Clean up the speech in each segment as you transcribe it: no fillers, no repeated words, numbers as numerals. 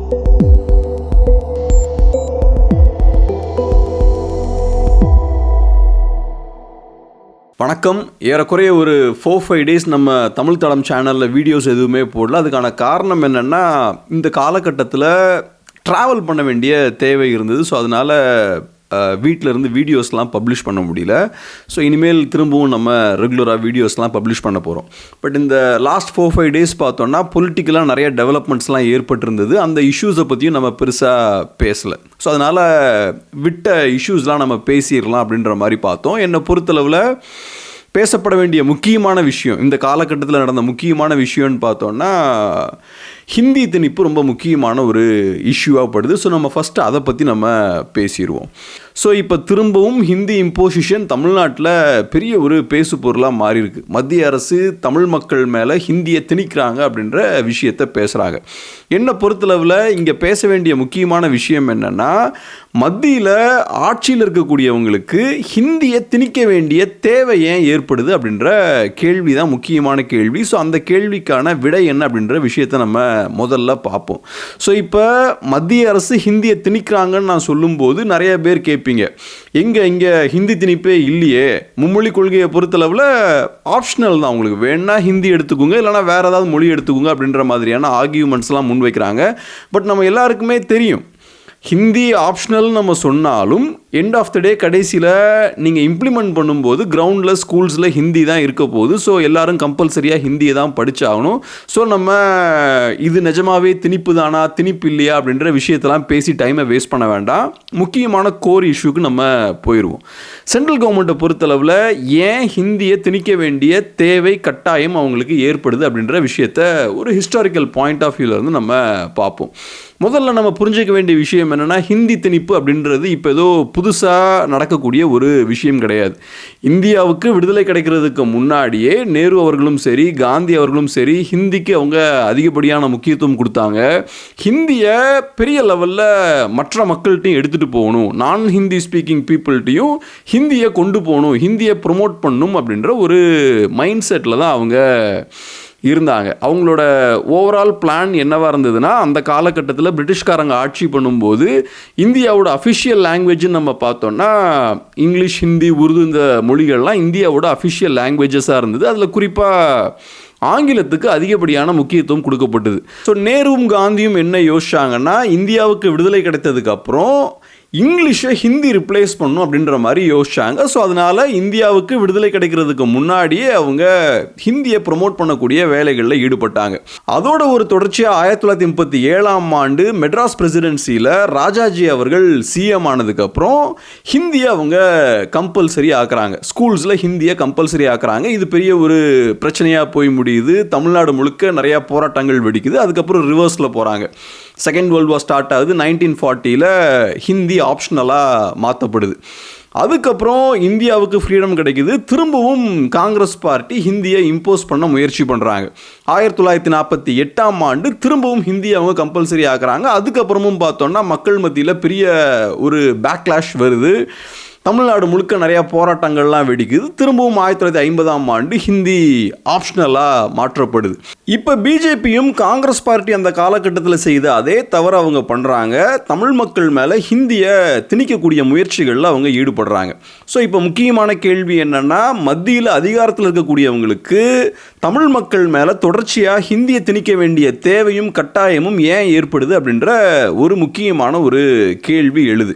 வணக்கம். ஏறக்குறைய ஒரு 4-5 டேஸ் நம்ம தமிழ் தடம் சேனலில் வீடியோஸ் எதுவுமே போடல. அதுக்கான காரணம் என்னென்னா, இந்த காலகட்டத்தில் ட்ராவல் பண்ண வேண்டிய தேவை இருந்தது. ஸோ அதனால் வீட்டில் இருந்து வீடியோஸ்லாம் பப்ளிஷ் பண்ண முடியல. ஸோ இனிமேல் திரும்பவும் நம்ம ரெகுலராக வீடியோஸ்லாம் பப்ளிஷ் பண்ண போகிறோம். பட் இந்த லாஸ்ட் 4-5 டேஸ் பார்த்தோன்னா பொலிட்டிக்கலாக நிறைய டெவலப்மெண்ட்ஸ்லாம் ஏற்பட்டிருந்தது. அந்த இஷ்யூஸை பற்றியும் நம்ம பெருசாக பேசலை. ஸோ அதனால் விட்ட இஷ்யூஸ்லாம் நம்ம பேசிடலாம் அப்படின்ற மாதிரி பார்த்தோம். என்னை பொறுத்தளவில் பேசப்பட வேண்டிய முக்கியமான விஷயம், இந்த காலகட்டத்தில் நடந்த முக்கியமான விஷயம்னு பார்த்தோன்னா ஹிந்தி திணிப்பு ரொம்ப முக்கியமான ஒரு இஷ்யூவாக படுது. ஸோ நம்ம ஃபஸ்ட்டு அதை பற்றி நம்ம பேசிடுவோம். ஸோ இப்போ திரும்பவும் ஹிந்தி இம்போசிஷன் தமிழ்நாட்டில் பெரிய ஒரு பேசு பொருளாக மாறியிருக்கு. மத்திய அரசு தமிழ் மக்கள் மேலே ஹிந்தியை திணிக்கிறாங்க அப்படின்ற விஷயத்தை பேசுகிறாங்க. என்னை பொறுத்தளவில் இங்கே பேச வேண்டிய முக்கியமான விஷயம் என்னென்னா, மத்தியில் ஆட்சியில் இருக்கக்கூடியவங்களுக்கு ஹிந்தியை திணிக்க வேண்டிய தேவை ஏன் ஏற்படுது அப்படின்ற கேள்வி தான் முக்கியமான கேள்வி. ஸோ அந்த கேள்விக்கான விடை என்ன அப்படின்ற விஷயத்தை நம்ம முதல்ல பார்ப்போம். ஸோ இப்போ மத்திய அரசு ஹிந்தியை திணிக்கிறாங்கன்னு நான் சொல்லும்போது நிறைய பேர் கேட்பீங்க, இங்கே ஹிந்தி திணிப்பே இல்லையே, மும்மொழி கொள்கையை பொறுத்தளவில் ஆப்ஷனல் தான், உங்களுக்கு வேணா ஹிந்தி எடுத்துக்கோங்க, இல்லைனா வேறு ஏதாவது மொழி எடுத்துக்கோங்க அப்படின்ற மாதிரியான ஆர்கியூமெண்ட்ஸ்லாம் முன்வைக்கிறாங்க. பட் நம்ம எல்லாருக்குமே தெரியும், ஹிந்தி ஆப்ஷனல் நம்ம சொன்னாலும் எண்ட் ஆஃப் த டே கடைசியில் நீங்கள் இம்ப்ளிமெண்ட் பண்ணும்போது கிரவுண்டில் ஸ்கூல்ஸில் ஹிந்தி தான் இருக்க போகுது. ஸோ எல்லோரும் கம்பல்சரியாக ஹிந்தியை தான் படித்தாகணும். ஸோ நம்ம இது நிஜமாகவே திணிப்பு தானா திணிப்பு இல்லையா அப்படின்ற விஷயத்தெல்லாம் பேசி டைமை வேஸ்ட் பண்ண வேண்டாம். முக்கியமான கோர் இஷ்யூக்கு நம்ம போயிடுவோம். சென்ட்ரல் கவர்மெண்ட்டை பொறுத்தளவில் ஏன் ஹிந்தியை திணிக்க வேண்டிய தேவை கட்டாயம் அவங்களுக்கு ஏற்படுது அப்படின்ற விஷயத்த ஒரு ஹிஸ்டாரிக்கல் பாயிண்ட் ஆஃப் வியூவிலேருந்து நம்ம பார்ப்போம். முதல்ல நம்ம புரிஞ்சிக்க வேண்டிய விஷயம் என்னென்னா, ஹிந்தி திணிப்பு அப்படின்றது இப்போ ஏதோ புதுசாக நடக்கக்கூடிய ஒரு விஷயம் கிடையாது. இந்தியாவுக்கு விடுதலை கிடைக்கிறதுக்கு முன்னாடியே நேரு அவர்களும் சரி, காந்தி அவர்களும் சரி, ஹிந்திக்கு அவங்க அதிகப்படியான முக்கியத்துவம் கொடுத்தாங்க. ஹிந்தியை பெரிய லெவலில் மற்ற மக்கள்கிட்டையும் எடுத்துகிட்டு போகணும், நான் ஹிந்தி ஸ்பீக்கிங் பீப்புள்கிட்டையும் ஹிந்தியை கொண்டு போகணும், ஹிந்தியை ப்ரொமோட் பண்ணணும் அப்படின்ற ஒரு மைண்ட் செட்டில் தான் அவங்க இருந்தாங்க. அவங்களோட ஓவரால் பிளான் என்னவாக இருந்ததுன்னா, அந்த காலகட்டத்தில் பிரிட்டிஷ்காரங்க ஆட்சி பண்ணும்போது இந்தியாவோட அஃபிஷியல் லாங்குவேஜ்னு நம்ம பார்த்தோன்னா இங்கிலீஷ், ஹிந்தி, உருது இந்த மொழிகள்லாம் இந்தியாவோட அஃபிஷியல் லாங்குவேஜஸாக இருந்தது. அதில் குறிப்பாக ஆங்கிலத்துக்கு அதிகப்படியான முக்கியத்துவம் கொடுக்கப்பட்டது. ஸோ நேருவும் காந்தியும் என்ன யோசிச்சாங்கன்னா, இந்தியாவுக்கு விடுதலை கிடைத்ததுக்கப்புறம் இங்கிலீஷை ஹிந்தி ரிப்ளேஸ் பண்ணணும் அப்படின்ற மாதிரி யோசிச்சாங்க. ஸோ அதனால் இந்தியாவுக்கு விடுதலை கிடைக்கிறதுக்கு முன்னாடியே அவங்க ஹிந்தியை ப்ரொமோட் பண்ணக்கூடிய வேலைகளில் ஈடுபட்டாங்க. அதோட ஒரு தொடர்ச்சியாக 1937 மெட்ராஸ் பிரசிடென்சியில் ராஜாஜி அவர்கள் சிஎம் ஆனதுக்கப்புறம் ஹிந்தியை அவங்க கம்பல்சரி ஆக்குறாங்க. ஸ்கூல்ஸில் ஹிந்தியை கம்பல்சரி ஆக்குறாங்க. இது பெரிய ஒரு பிரச்சனையாக போய் முடியுது. தமிழ்நாடு முழுக்க நிறையா போராட்டங்கள் வெடிக்குது. அதுக்கப்புறம் ரிவர்ஸில் போகிறாங்க. செகண்ட் வேர்ல்டு வார் ஸ்டார்ட் ஆகுது. 1940 ஹிந்தி ஆப்ஷனலாக மாற்றப்படுது. அதுக்கப்புறம் இந்தியாவுக்கு ஃப்ரீடம் கிடைக்குது. திரும்பவும் காங்கிரஸ் பார்ட்டி ஹிந்தியை இம்போஸ் பண்ண முயற்சி பண்ணுறாங்க. 1948 திரும்பவும் ஹிந்தியை அவங்க கம்பல்சரி ஆக்குறாங்க. அதுக்கப்புறமும் பார்த்தோன்னா மக்கள் மத்தியில் பெரிய ஒரு பேக்லாஷ் வருது. தமிழ்நாடு முழுக்க நிறையா போராட்டங்கள்லாம் வெடிக்குது. திரும்பவும் 1950 ஹிந்தி ஆப்ஷனலாக மாற்றப்படுது. இப்போ பிஜேபியும் காங்கிரஸ் பார்ட்டி அந்த காலகட்டத்தில் செய்த அதே தவிர அவங்க பண்ணுறாங்க. தமிழ் மக்கள் மேலே ஹிந்தியை திணிக்கக்கூடிய முயற்சிகளில் அவங்க ஈடுபடுறாங்க. ஸோ இப்போ முக்கியமான கேள்வி என்னென்னா, மத்தியில் அதிகாரத்தில் இருக்கக்கூடியவங்களுக்கு தமிழ் மக்கள் மேலே தொடர்ச்சியாக ஹிந்தியை திணிக்க வேண்டிய தேவையும் கட்டாயமும் ஏன் ஏற்படுது அப்படின்ற ஒரு முக்கியமான ஒரு கேள்வி எழுது.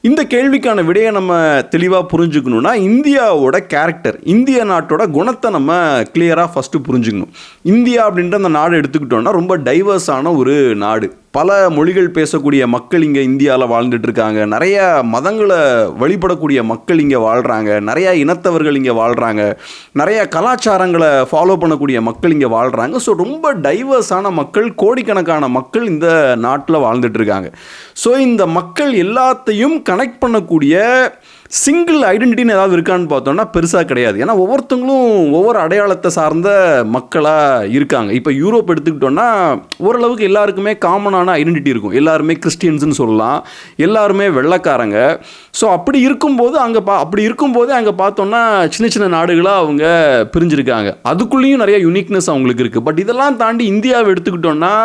இந்த கேள்விக்கான விடையை நம்ம தெளிவாக புரிஞ்சுக்கணுன்னா, இந்தியாவோட கேரக்டர், இந்திய நாட்டோட குணத்தை நம்ம கிளியராக ஃபஸ்ட்டு புரிஞ்சுக்கணும். இந்தியா அப்படின்ற அந்த நாடு எடுத்துக்கிட்டோன்னா ரொம்ப டைவர்ஸான ஒரு நாடு. பல மொழிகள் பேசக்கூடிய மக்கள் இங்கே இந்தியாவில் வாழ்ந்துட்டு இருக்காங்க. நிறைய மதங்களை வழிபடக்கூடிய மக்கள் இங்கே வாழ்கிறாங்க. நிறையா இனத்தவர்கள் இங்கே வாழ்கிறாங்க. நிறைய கலாச்சாரங்களை ஃபாலோ பண்ணக்கூடிய மக்கள் இங்கே வாழ்கிறாங்க. ஸோ ரொம்ப டைவர்ஸான மக்கள், கோடிக்கணக்கான மக்கள் இந்த நாட்டில் வாழ்ந்துட்டு இருக்காங்க. ஸோ இந்த மக்கள் எல்லாத்தையும் கனெக்ட் பண்ணக்கூடிய சிங்கிள் ஐடென்டிட்டின்னு ஏதாவது இருக்கான்னு பார்த்தோன்னா பெருசாக கிடையாது. ஏன்னா ஒவ்வொருத்தங்களும் ஒவ்வொரு அடையாளத்தை சார்ந்த மக்களாக இருக்காங்க. இப்போ யூரோப் எடுத்துக்கிட்டோன்னா ஓரளவுக்கு எல்லாருக்குமே காமனான ஐடென்டிட்டி இருக்கும். எல்லாருமே கிறிஸ்டியன்ஸ்னு சொல்லலாம், எல்லாருமே வெள்ளைக்காரங்க. ஸோ அப்படி இருக்கும்போது அங்கே பார்த்தோன்னா சின்ன சின்ன நாடுகளாக அவங்க பிரிஞ்சிருக்காங்க. அதுக்குள்ளேயும் நிறைய யூனிக்னஸ் அவங்களுக்கு இருக்குது. பட் இதெல்லாம் தாண்டி இந்தியாவை எடுத்துக்கிட்டோன்னா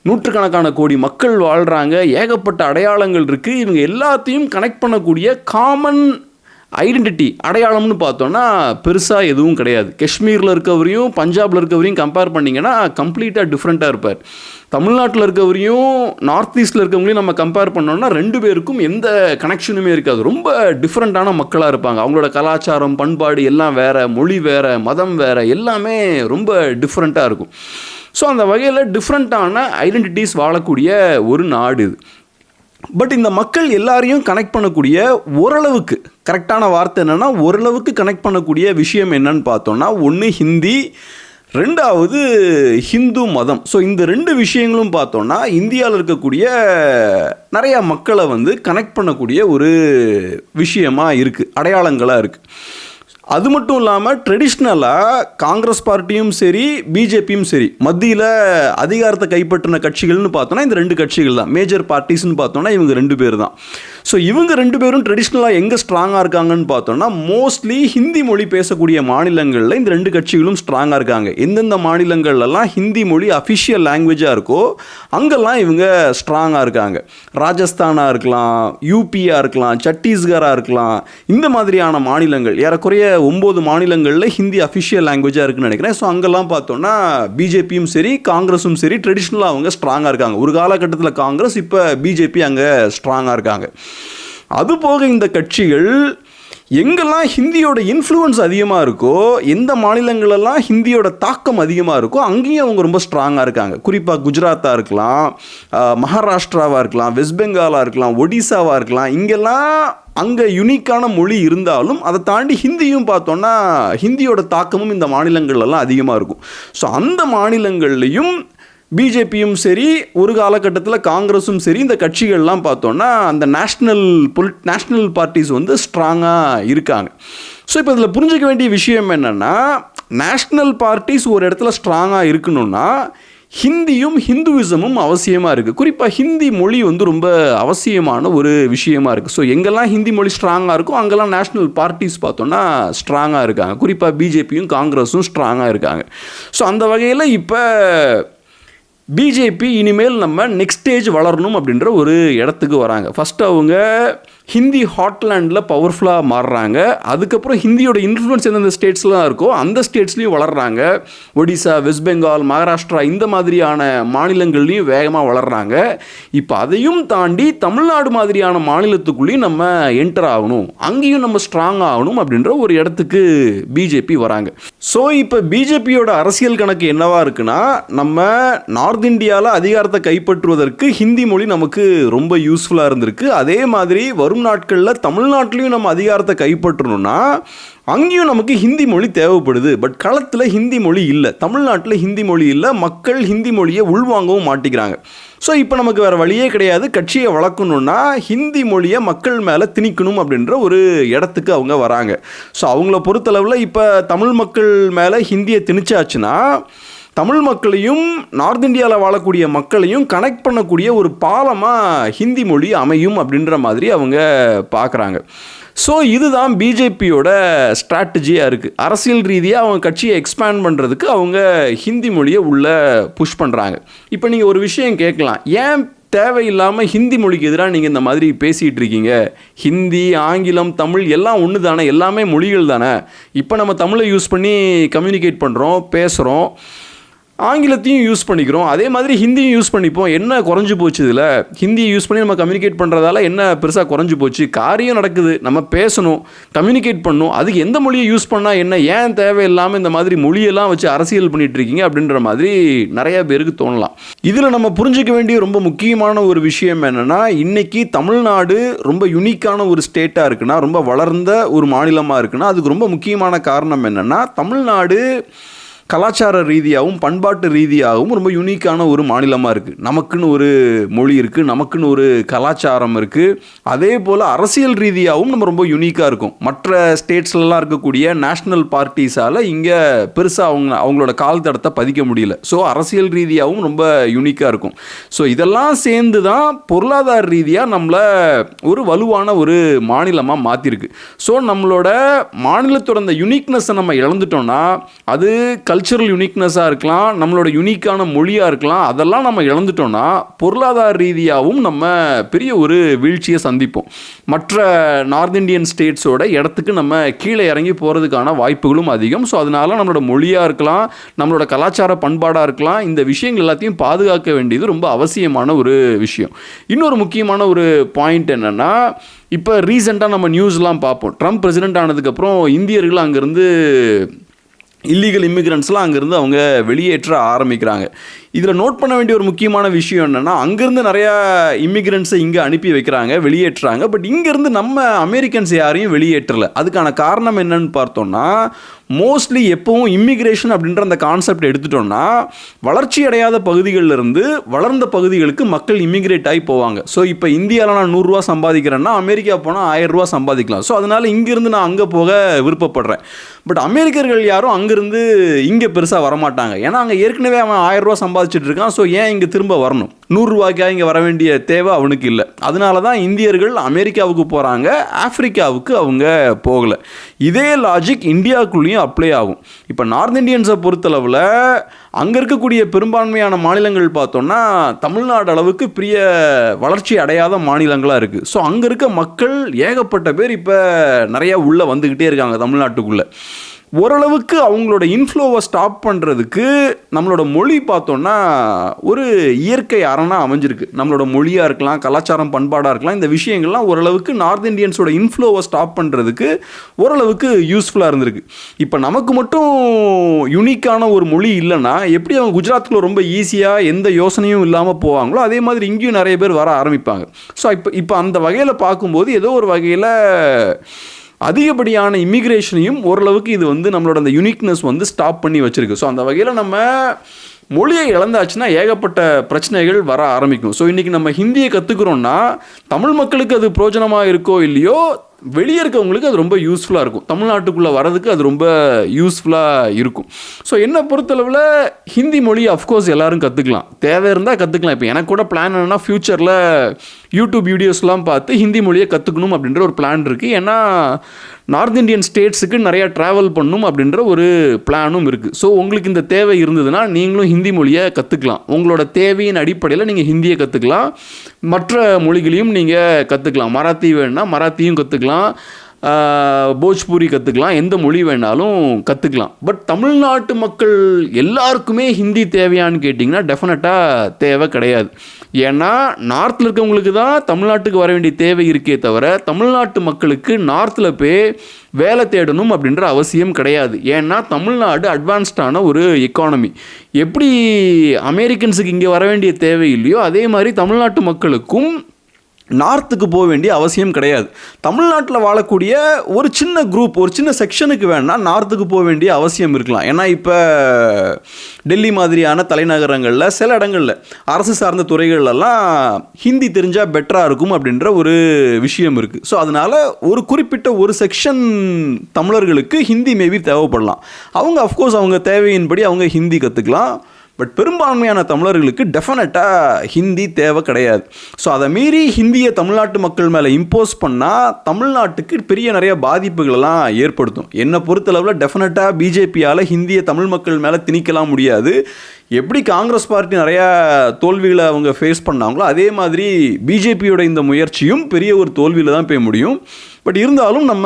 நூற்றுக்கணக்கான கோடி மக்கள் வாழ்கிறாங்க, ஏகப்பட்ட அடையாளங்கள் இருக்குது. இவங்க எல்லாத்தையும் கனெக்ட் பண்ணக்கூடிய காமன் ஐடென்டிட்டி அடையாளம்னு பார்த்தோன்னா பெருசாக எதுவும் கிடையாது. காஷ்மீரில் இருக்கவரையும் பஞ்சாபில் இருக்கவரையும் கம்பேர் பண்ணிங்கன்னா கம்ப்ளீட்டாக டிஃப்ரெண்ட்டாக இருப்பார். தமிழ்நாட்டில் இருக்கவரையும் நார்த் ஈஸ்டில் இருக்கவங்களையும் நம்ம கம்பேர் பண்ணோம்னா 2 பேருக்கும் எந்த கனெக்ஷனுமே இருக்காது. ரொம்ப டிஃப்ரெண்ட்டான மக்களாக இருப்பாங்க. அவங்களோட கலாச்சாரம், பண்பாடு எல்லாம் வேறு, மொழி வேறு, மதம் வேறு, எல்லாமே ரொம்ப டிஃப்ரெண்ட்டாக இருக்கும். ஸோ அந்த வகையில் டிஃப்ரெண்ட்டான ஐடென்டிட்டிஸ் வாழக்கூடிய ஒரு நாடு இது. பட் இந்த மக்கள் எல்லாரையும் கனெக்ட் பண்ணக்கூடிய ஓரளவுக்கு கரெக்டான வார்த்தை என்னென்னா, ஓரளவுக்கு கனெக்ட் பண்ணக்கூடிய விஷயம் என்னன்னு பார்த்தோன்னா, ஒன்று ஹிந்தி, 2வது ஹிந்து மதம். ஸோ இந்த 2 விஷயங்களும் பார்த்தோன்னா இந்தியாவில் இருக்கக்கூடிய நிறையா மக்களை கனெக்ட் பண்ணக்கூடிய ஒரு விஷயமாக இருக்குது, அடையாளங்களாக இருக்குது. அது மட்டும் இல்லாமல் ட்ரெடிஷ்னலாக காங்கிரஸ் பார்ட்டியும் சரி, பிஜேபியும் சரி, மத்தியில் அதிகாரத்தை கைப்பற்றின கட்சிகள்னு பார்த்தோன்னா இந்த 2 கட்சிகள் தான். மேஜர் பார்ட்டிஸ்ன்னு பார்த்தோன்னா இவங்க 2 பேர் தான். ஸோ இவங்க 2 பேரும் ட்ரெடிஷ்னலாக எங்கே ஸ்ட்ராங்காக இருக்காங்கன்னு பார்த்தோன்னா, மோஸ்ட்லி ஹிந்தி மொழி பேசக்கூடிய மாநிலங்களில் இந்த 2 கட்சிகளும் ஸ்ட்ராங்காக இருக்காங்க. எந்தெந்த மாநிலங்கள்லாம் ஹிந்தி மொழி அஃபிஷியல் லாங்குவேஜாக இருக்கோ அங்கெல்லாம் இவங்க ஸ்ட்ராங்காக இருக்காங்க. ராஜஸ்தானாக இருக்கலாம், யூபியாக இருக்கலாம், சத்தீஸ்கராக இருக்கலாம், இந்த மாதிரியான மாநிலங்கள் ஏறக்குறைய 9 மாநிலங்களில் ஹிந்தி அஃபிஷியல் லாங்குவேஜாக இருக்குன்னு நினைக்கிறேன். ஸோ அங்கெல்லாம் பார்த்தோன்னா பிஜேபியும் சரி, காங்கிரஸும் சரி, ட்ரெடிஷ்னலாக அவங்க ஸ்ட்ராங்காக இருக்காங்க. ஒரு காலகட்டத்தில் காங்கிரஸ், இப்போ பிஜேபி அங்கே ஸ்ட்ராங்காக இருக்காங்க. அதுபோக இந்த கட்சிகள் எங்கெல்லாம் ஹிந்தியோட இன்ஃப்ளூயன்ஸ் அதிகமாக இருக்கோ, எந்த மாநிலங்களெல்லாம் ஹிந்தியோட தாக்கம் அதிகமாக இருக்கோ அங்கேயும் அவங்க ரொம்ப ஸ்ட்ராங்காக இருக்காங்க. குறிப்பாக குஜராத்தாக இருக்கலாம், மகாராஷ்டிராவாக இருக்கலாம், வெஸ்ட் பெங்காலாக இருக்கலாம், ஒடிசாவாக இருக்கலாம். இங்கெல்லாம் அங்கே யுனிக்கான மொழி இருந்தாலும் அதை தாண்டி ஹிந்தியும் பார்த்தோன்னா ஹிந்தியோட தாக்கமும் இந்த மாநிலங்கள்லாம் அதிகமாக இருக்கும். ஸோ அந்த மாநிலங்கள்லையும் பிஜேபியும் சரி, ஒரு காலகட்டத்தில் காங்கிரஸும் சரி, இந்த கட்சிகள்லாம் பார்த்தோன்னா அந்த நேஷ்னல் பார்ட்டிஸ் ஸ்ட்ராங்காக இருக்காங்க. ஸோ இப்போ இதில் புரிஞ்சிக்க வேண்டிய விஷயம் என்னென்னா, நேஷ்னல் பார்ட்டிஸ் ஒரு இடத்துல ஸ்ட்ராங்காக இருக்கணும்னா ஹிந்தியும் ஹிந்துவிசமும் அவசியமாக இருக்குது. குறிப்பாக ஹிந்தி மொழி ரொம்ப அவசியமான ஒரு விஷயமா இருக்குது. ஸோ எங்கெல்லாம் ஹிந்தி மொழி ஸ்ட்ராங்காக இருக்கோ அங்கெல்லாம் நேஷ்னல் பார்ட்டிஸ் பார்த்தோன்னா ஸ்ட்ராங்காக இருக்காங்க. குறிப்பாக பிஜேபியும் காங்கிரஸும் ஸ்ட்ராங்காக இருக்காங்க. ஸோ அந்த வகையில் இப்போ பிஜேபி இனிமேல் நம்ம நெக்ஸ்ட் ஸ்டேஜ் வளரணும் அப்படின்ற ஒரு இடத்துக்கு வராங்க. ஃபஸ்ட்டு அவங்க ஹிந்தி ஹாட்லேண்டில் பவர்ஃபுல்லாக மாறுறாங்க. அதுக்கப்புறம் ஹிந்தியோட இன்ஃப்ளூயன்ஸ் எந்தெந்த ஸ்டேட்ஸ்லாம் இருக்கோ அந்த ஸ்டேட்ஸ்லையும் வளர்கிறாங்க. ஒடிசா, வெஸ்ட் பெங்கால், மகாராஷ்டிரா இந்த மாதிரியான மாநிலங்கள்லையும் வேகமாக வளர்கிறாங்க. இப்போ அதையும் தாண்டி தமிழ்நாடு மாதிரியான மாநிலத்துக்குள்ளேயும் நம்ம என்டர் ஆகணும், அங்கேயும் நம்ம ஸ்ட்ராங் ஆகணும் அப்படின்ற ஒரு இடத்துக்கு பிஜேபி வராங்க. ஸோ இப்போ பிஜேபியோட அரசியல் கணக்கு என்னவா இருக்குன்னா, நம்ம நார்த் இந்தியாவில் அதிகாரத்தை கைப்பற்றுவதற்கு ஹிந்தி மொழி நமக்கு ரொம்ப யூஸ்ஃபுல்லாக இருந்திருக்கு. அதே மாதிரி வரும் நாட்களில் தமிழ்நாட்டிலையும் நம்ம அதிகாரத்தை கைப்பற்றணும்னா அங்கேயும் நமக்கு ஹிந்தி மொழி தேவைப்படுது. பட் களத்தில் ஹிந்தி மொழி இல்லை, தமிழ்நாட்டில் ஹிந்தி மொழி இல்லை, மக்கள் ஹிந்தி மொழியை உள்வாங்கவும் மாட்டிக்கிறாங்க. ஸோ இப்போ நமக்கு வேறு வழியே கிடையாது, கட்சியை வளர்க்கணுன்னா ஹிந்தி மொழியை மக்கள் மேலே திணிக்கணும் அப்படின்ற ஒரு இடத்துக்கு அவங்க வராங்க. ஸோ அவங்கள பொறுத்தளவில் இப்போ தமிழ் மக்கள் மேலே ஹிந்தியை திணிச்சாச்சுன்னா தமிழ் மக்களையும் நார்த் இந்தியாவில் வாழக்கூடிய மக்களையும் கனெக்ட் பண்ணக்கூடிய ஒரு பாலமாக ஹிந்தி மொழி அமையும் அப்படின்ற மாதிரி அவங்க பார்க்குறாங்க. ஸோ இதுதான் பிஜேபியோட ஸ்ட்ராட்டஜியாக இருக்குது. அரசியல் ரீதியாக அவங்க கட்சியை எக்ஸ்பேண்ட் பண்ணுறதுக்கு அவங்க ஹிந்தி மொழியை உள்ளே புஷ் பண்ணுறாங்க. இப்போ நீங்கள் ஒரு விஷயம் கேட்கலாம், ஏன் தேவையில்லாமல் ஹிந்தி மொழிக்கு எதிராக நீங்கள் இந்த மாதிரி பேசிகிட்டு இருக்கீங்க? ஹிந்தி, ஆங்கிலம், தமிழ் எல்லாம் ஒன்று தானே, எல்லாமே மொழிகள் தானே. இப்போ நம்ம தமிழை யூஸ் பண்ணி கம்யூனிகேட் பண்ணுறோம், பேசுகிறோம், ஆங்கிலத்தையும் யூஸ் பண்ணிக்கிறோம், அதே மாதிரி ஹிந்தியும் யூஸ் பண்ணிப்போம். என்ன குறைஞ்சி போச்சு இதில்? ஹிந்தியை யூஸ் பண்ணி நம்ம கம்யூனிகேட் பண்ணுறதால என்ன பெருசாக குறைஞ்சி போச்சு? காரியம் நடக்குது, நம்ம பேசணும், கம்யூனிகேட் பண்ணணும், அதுக்கு எந்த மொழியை யூஸ் பண்ணால் என்ன? ஏன் தேவையில்லாமல் இந்த மாதிரி மொழியெல்லாம் வச்சு அரசியல் பண்ணிகிட்டு இருக்கீங்க அப்படின்ற மாதிரி நிறைய பேருக்கு தோணலாம். இதில் நம்ம புரிஞ்சிக்க வேண்டிய ரொம்ப முக்கியமான ஒரு விஷயம் என்னென்னா, இன்றைக்கி தமிழ்நாடு ரொம்ப யூனிக்கான ஒரு ஸ்டேட்டாக இருக்குன்னா, ரொம்ப வளர்ந்த ஒரு மாநிலமாக இருக்குன்னா அதுக்கு ரொம்ப முக்கியமான காரணம் என்னென்னா, தமிழ்நாடு கலாச்சார ரீதியாகவும் பண்பாட்டு ரீதியாகவும் ரொம்ப யூனிக்கான ஒரு மாநிலமாக இருக்குது. நமக்குன்னு ஒரு மொழி இருக்குது, நமக்குன்னு ஒரு கலாச்சாரம் இருக்குது. அதே போல் அரசியல் ரீதியாகவும் நம்ம ரொம்ப யூனிக்காக இருக்கும். மற்ற ஸ்டேட்ஸ்லாம் இருக்கக்கூடிய நேஷ்னல் பார்ட்டிஸால் இங்கே பெருசாக அவங்களோட கால் தடத்தை பதிக்க முடியல. ஸோ அரசியல் ரீதியாகவும் ரொம்ப யூனிக்காக இருக்கும். ஸோ இதெல்லாம் சேர்ந்து தான் பொருளாதார ரீதியாக நம்மளை ஒரு வலுவான ஒரு மாநிலமாக மாற்றிருக்கு. ஸோ நம்மளோட மாநிலத்தோட அந்த யூனிக்னஸை நம்ம இழந்துட்டோம்னா அது கல்ச்சரல் யூனிக்னஸாக இருக்கலாம், நம்மளோட யூனிக்கான மொழியாக இருக்கலாம், அதெல்லாம் நம்ம இழந்துட்டோம்னா பொருளாதார ரீதியாகவும் நம்ம பெரிய ஒரு வீழ்ச்சியை சந்திப்போம். மற்ற நார்த் இந்தியன் ஸ்டேட்ஸோட இடத்துக்கு நம்ம கீழே இறங்கி போகிறதுக்கான வாய்ப்புகளும் அதிகம். ஸோ அதனால நம்மளோட மொழியாக இருக்கலாம், நம்மளோட கலாச்சார பண்பாடாக இருக்கலாம், இந்த விஷயங்கள் எல்லாத்தையும் பாதுகாக்க வேண்டியது ரொம்ப அவசியமான ஒரு விஷயம். இன்னொரு முக்கியமான ஒரு பாயிண்ட் என்னென்னா, இப்போ ரீசெண்டாக நம்ம நியூஸ்லாம் பார்ப்போம். ட்ரம்ப் பிரசிடென்ட் ஆனதுக்கப்புறம் இந்தியர்கள் அங்கேருந்து இல்லீகல் இமிக்ரெண்ட்ஸ்லாம் அங்கேருந்து அவங்க வெளியேற்ற ஆரம்பிக்கிறாங்க. இதில் நோட் பண்ண வேண்டிய ஒரு முக்கியமான விஷயம் என்னென்னா, அங்கேருந்து நிறையா இமிக்ரெண்ட்ஸை இங்கே அனுப்பி வைக்கிறாங்க, வெளியேற்றுறாங்க. பட் இங்கேருந்து நம்ம அமெரிக்கன்ஸ் யாரையும் வெளியேற்றலை. அதுக்கான காரணம் என்னன்னு பார்த்தோம்னா, மோஸ்ட்லி எப்போவும் இமிக்ரேஷன் அப்படின்ற அந்த கான்செப்ட் எடுத்துட்டோம்னா, வளர்ச்சி அடையாத பகுதிகளிலிருந்து வளர்ந்த பகுதிகளுக்கு மக்கள் இமிக்ரேட் ஆகி போவாங்க. ஸோ இப்போ இந்தியாவில் நான் 100 ரூபா சம்பாதிக்கிறேன்னா அமெரிக்கா போனால் 1000 ரூபா சம்பாதிக்கலாம். ஸோ அதனால் இங்கேருந்து நான் அங்கே போக விருப்பப்படுறேன். பட் அமெரிக்கர்கள் யாரும் அங்கேருந்து இங்கே பெருசாக வரமாட்டாங்க. ஏன்னா அங்கே ஏற்கனவே அவன் 1000 ரூபா சம்பாதிச்சுட்டு இருக்கான். ஸோ ஏன் இங்கே திரும்ப வரணும்? 100 ரூபாய்க்காக இங்கே வர வேண்டிய தேவை அவனுக்கு இல்லை. அதனால தான் இந்தியர்கள் அமெரிக்காவுக்கு போகிறாங்க, ஆப்பிரிக்காவுக்கு அவங்க போகலை. இதே லாஜிக் இந்தியாவுக்குள்ளேயும் அப்ளை ஆகும். இப்போ நார்த் இந்தியன்ஸை பொறுத்தளவில் அங்கே இருக்கக்கூடிய பெரும்பான்மையான மாநிலங்கள் பார்த்தோன்னா தமிழ்நாடு அளவுக்கு பெரிய வளர்ச்சி அடையாத மாநிலங்களாக இருக்குது. ஸோ அங்கே இருக்க மக்கள் ஏகப்பட்ட பேர் இப்போ நிறையா உள்ளே வந்துக்கிட்டே இருக்காங்க தமிழ்நாட்டுக்குள்ளே. ஓரளவுக்கு அவங்களோட இன்ஃப்ளோவை ஸ்டாப் பண்ணுறதுக்கு நம்மளோட மொழி பார்த்தோன்னா ஒரு இயற்கை அரணாக அமைஞ்சிருக்கு. நம்மளோட மொழியாக இருக்கலாம், கலாச்சாரம் பண்பாடாக இருக்கலாம், இந்த விஷயங்கள்லாம் ஓரளவுக்கு நார்த் இந்தியன்ஸோட இன்ஃப்ளோவை ஸ்டாப் பண்ணுறதுக்கு ஓரளவுக்கு யூஸ்ஃபுல்லாக இருந்திருக்கு. இப்போ நமக்கு மட்டும் யூனிக்கான ஒரு மொழி இல்லைன்னா எப்படி அவங்க குஜராத்தில் ரொம்ப ஈஸியாக எந்த யோசனையும் இல்லாமல் போவாங்களோ அதே மாதிரி இங்கேயும் நிறைய பேர் வர ஆரம்பிப்பாங்க. ஸோ இப்போ அந்த வகையில் பார்க்கும்போது ஏதோ ஒரு வகையில் அதிகப்படியான இமிக்ரேஷனையும் ஓரளவுக்கு இது நம்மளோட அந்த யூனிக்னஸ் ஸ்டாப் பண்ணி வச்சுருக்கு. ஸோ அந்த வகையில் நம்ம மொழியை இழந்தாச்சுன்னா ஏகப்பட்ட பிரச்சனைகள் வர ஆரம்பிக்கும். ஸோ இன்றைக்கி நம்ம ஹிந்தியை கற்றுக்குறோன்னா தமிழ் மக்களுக்கு அது பிரயோஜனமாக இருக்கோ இல்லையோ, வெளியே இருக்கவங்களுக்கு அது ரொம்ப யூஸ்ஃபுல்லாக இருக்கும். தமிழ்நாட்டுக்குள்ளே வரதுக்கு அது ரொம்ப யூஸ்ஃபுல்லாக இருக்கும். ஸோ என்னை பொறுத்தளவில் ஹிந்தி மொழி அஃப்கோர்ஸ் எல்லோரும் கற்றுக்கலாம், தேவை இருந்தால் கற்றுக்கலாம். இப்போ எனக்கு கூட பிளான் என்னென்னா ஃப்யூச்சரில் யூடியூப் வீடியோஸ்லாம் பார்த்து ஹிந்தி மொழியை கற்றுக்கணும் அப்படின்ற ஒரு பிளான் இருக்குது. ஏன்னா நார்த் இந்தியன் ஸ்டேட்ஸுக்கு நிறையா ட்ராவல் பண்ணணும் அப்படின்ற ஒரு பிளானும் இருக்குது. ஸோ உங்களுக்கு இந்த தேவை இருந்ததுன்னா நீங்களும் ஹிந்தி மொழியை கற்றுக்கலாம். உங்களோட தேவையின் அடிப்படையில் நீங்கள் ஹிந்தியை கற்றுக்கலாம், மற்ற மொழிகளையும் நீங்கள் கற்றுக்கலாம். மராத்தி வேணுன்னா மராத்தியும் கற்றுக்கலாம், போஜ்பூரி கற்றுக்கலாம், எந்த மொழி வேணாலும் கற்றுக்கலாம். பட் தமிழ்நாட்டு மக்கள் எல்லாருக்குமே ஹிந்தி தேவையான்னு கேட்டிங்கன்னா டெஃபினட்டாக தேவை கிடையாது. ஏன்னா நார்த்தில் இருக்கவங்களுக்கு தான் தமிழ்நாட்டுக்கு வர வேண்டிய தேவை இருக்கே தவிர தமிழ்நாட்டு மக்களுக்கு நார்த்தில் போய் வேலை தேடணும் அப்படின்ற அவசியம் கிடையாது. ஏன்னா தமிழ்நாடு அட்வான்ஸ்டான ஒரு எக்கானமி. எப்படி அமெரிக்கன்ஸுக்கு இங்கே வர வேண்டிய தேவை இல்லையோ அதே மாதிரி தமிழ்நாட்டு மக்களுக்கும் நார்த்துக்கு போக வேண்டிய அவசியம் கிடையாது. தமிழ்நாட்டில் வாழக்கூடிய ஒரு சின்ன குரூப், ஒரு சின்ன செக்ஷனுக்கு வேணால் நார்த்துக்கு போக வேண்டிய அவசியம் இருக்கலாம். ஏன்னா இப்போ டெல்லி மாதிரியான தலைநகரங்களில் சில இடங்களில் அரசு சார்ந்த துறைகளெல்லாம் ஹிந்தி தெரிஞ்சால் பெட்டராக இருக்கும் அப்படின்ற ஒரு விஷயம் இருக்குது. ஸோ அதனால் ஒரு குறிப்பிட்ட ஒரு செக்ஷன் தமிழர்களுக்கு ஹிந்தி மேபி தேவைப்படலாம். அவங்க அஃப்கோர்ஸ் அவங்க தேவையின்படி அவங்க ஹிந்தி கற்றுக்கலாம். பட் பெரும்பான்மையான தமிழர்களுக்கு டெஃபினட்டாக ஹிந்தி தேவை கிடையாது. ஸோ அதை மீறி ஹிந்தியை தமிழ்நாட்டு மக்கள் மேலே இம்போஸ் பண்ணால் தமிழ்நாட்டுக்கு பெரிய நிறைய பாதிப்புகளெல்லாம் ஏற்படுத்தும். என்னை பொறுத்தளவில் டெஃபினட்டாக பிஜேபியால் ஹிந்தியை தமிழ் மக்கள் மேலே திணிக்கலாம் முடியாது. எப்படி காங்கிரஸ் பார்ட்டி நிறையா தோல்விகளை அவங்க ஃபேஸ் பண்ணாங்களோ அதே மாதிரி பிஜேபியோட இந்த முயற்சியும் பெரிய ஒரு தோல்வியில் தான் போய் முடியும். பட் இருந்தாலும் நம்ம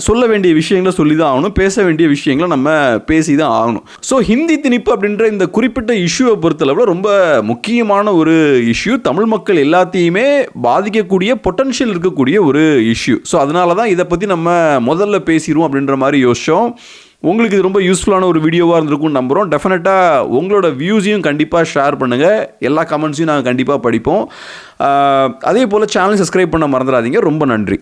சொல்ல வேண்டிய விஷயங்களை சொல்லி தான் ஆகணும், பேச வேண்டிய விஷயங்களை நம்ம பேசி தான் ஆகணும். ஸோ ஹிந்தி திணிப்பு அப்படின்ற இந்த குறிப்பிட்ட இஷ்யூவை பொறுத்தளவில் ரொம்ப முக்கியமான ஒரு இஷ்யூ. தமிழ் மக்கள் எல்லாத்தையுமே பாதிக்கக்கூடிய பொட்டன்ஷியல் இருக்கக்கூடிய ஒரு இஷ்யூ. ஸோ அதனால தான் இதை பற்றி நம்ம முதல்ல பேசிடுவோம் அப்படின்ற மாதிரி யோசித்தோம். உங்களுக்கு இது ரொம்ப யூஸ்ஃபுல்லான ஒரு வீடியோவாக இருந்திருக்கும்னு நம்புகிறோம். டெஃபினட்டாக உங்களோட வியூஸையும் கண்டிப்பாக ஷேர் பண்ணுங்கள், எல்லா கமெண்ட்ஸையும் நாங்கள் கண்டிப்பாக படிப்போம். அதே போல் சேனல் சப்ஸ்கிரைப் பண்ண மறந்துடாதீங்க. ரொம்ப நன்றி.